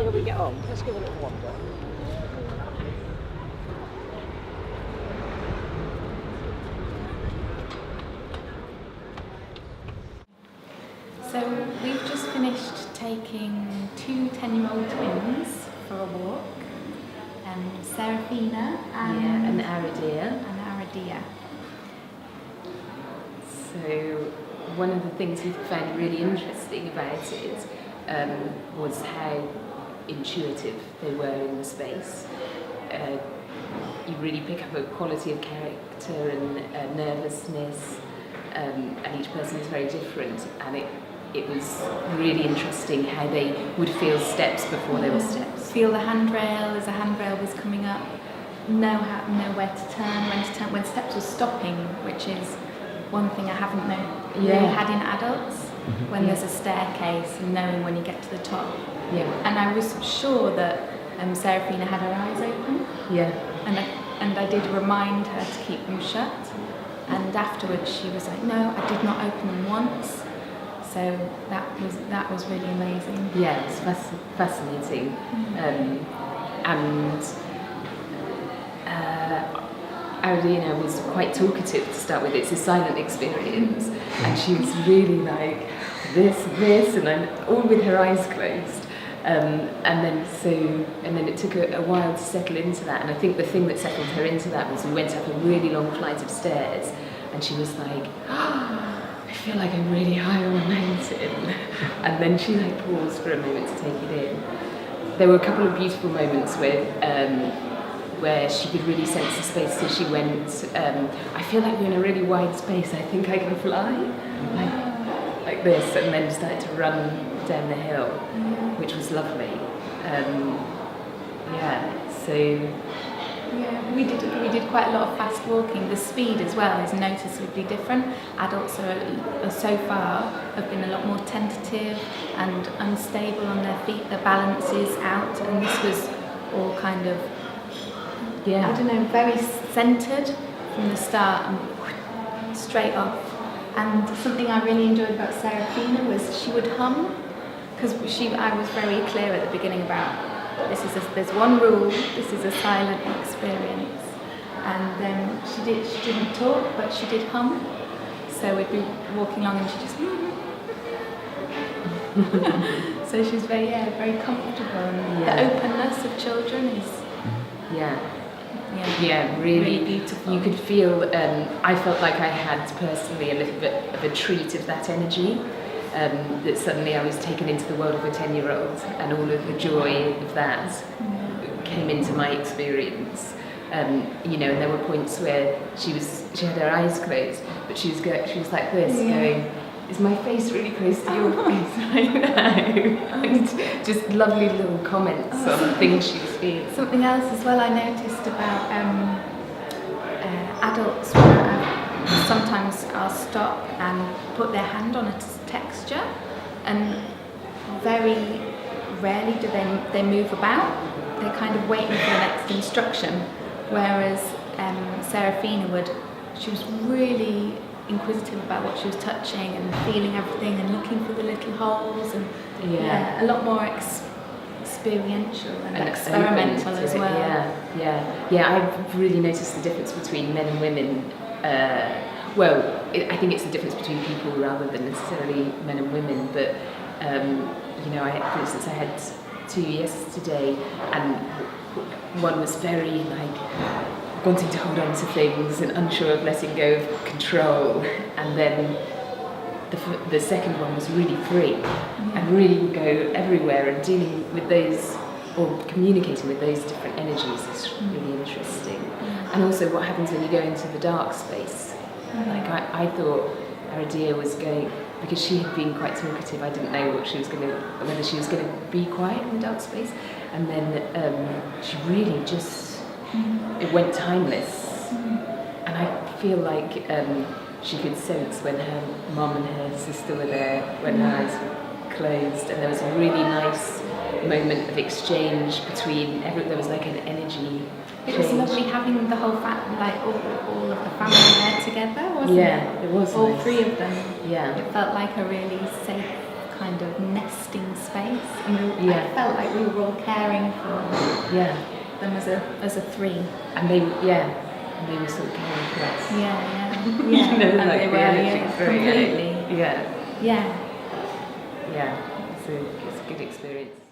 whether we get on. Let's give it a little wander. So we've just finished taking 2 10-year-old twins for a walk, Serafina and Aradia. So one of the things we found really interesting about it was how intuitive they were in the space. You really pick up a quality of character and nervousness, and each person is very different, and it was really interesting how they would feel steps before there were steps. Feel the handrail as a handrail was coming up, know where to turn, when steps were stopping, which is one thing I haven't really had in adults, when there's a staircase and knowing when you get to the top. Yeah. And I was sure that Serafina had her eyes open. Yeah. And I did remind her to keep them shut. And afterwards she was like, no, I did not open them once. So that was really amazing. Yeah, it's fascinating. And Aradina was quite talkative to start with. It's a silent experience, and she was really like this, and all with her eyes closed. And then it took a while to settle into that. And I think the thing that settled her into that was we went up a really long flight of stairs, and she was like, I feel like I'm really high on a mountain. And then she paused for a moment to take it in. There were a couple of beautiful moments where she could really sense the space. So she went, I feel like we're in a really wide space. I think I can fly, like this, and then started to run down the hill, which was lovely. We did quite a lot of fast walking. The speed as well is noticeably different. Adults are so far have been a lot more tentative and unstable on their feet. Their balance is out, and this was all kind of very centred from the start and straight off. And something I really enjoyed about Serafina was she would hum, because I was very clear at the beginning about there's one rule, this is a silent experience. And then she didn't talk, but she did hum. So we'd be walking along and she just so she's very comfortable, and the openness of children is really beautiful. You could feel, I felt like I had personally a little bit of a treat of that energy. That suddenly I was taken into the world of a 10-year-old, and all of the joy of that came into my experience. And there were points where she had her eyes closed, but she was like this, going, is my face really close to your face right now? And just lovely little comments on things she was feeling. Something else as well I noticed about adults where sometimes I'll stop and put their hand on a texture, and very rarely do they move about. They're kind of waiting for the next instruction, whereas Serafina she was really inquisitive about what she was touching and feeling everything and looking for the little holes, and a lot more experiential and experimental as well. I've really noticed the difference between men and women. I think it's the difference between people rather than necessarily men and women, but for instance, I had 2 yesterday, and one was very wanting to hold on to things and unsure of letting go of control, and then the second one was really free and really would go everywhere, and dealing with those or communicating with those different energies is really interesting. And also what happens when you go into the dark space. I thought Aradia was going, because she had been quite talkative, I didn't know whether she was going to be quiet in the dark space, and then she really just, it went timeless. And I feel like she could sense when her mum and her sister were there, when her eyes were closed, and there was a really nice moment of exchange between there was like an energy It was lovely having the whole all of the family there together, wasn't it? Yeah, it was all nice. 3 of them. Yeah. It felt like a really safe, kind of nesting space, and I Yeah. felt like we were all caring for Yeah. them as a three. And they were sort of caring for us. Yeah. You know, And like they the were, energy yeah, through it. completely. Yeah. Yeah. Yeah. It's a good experience.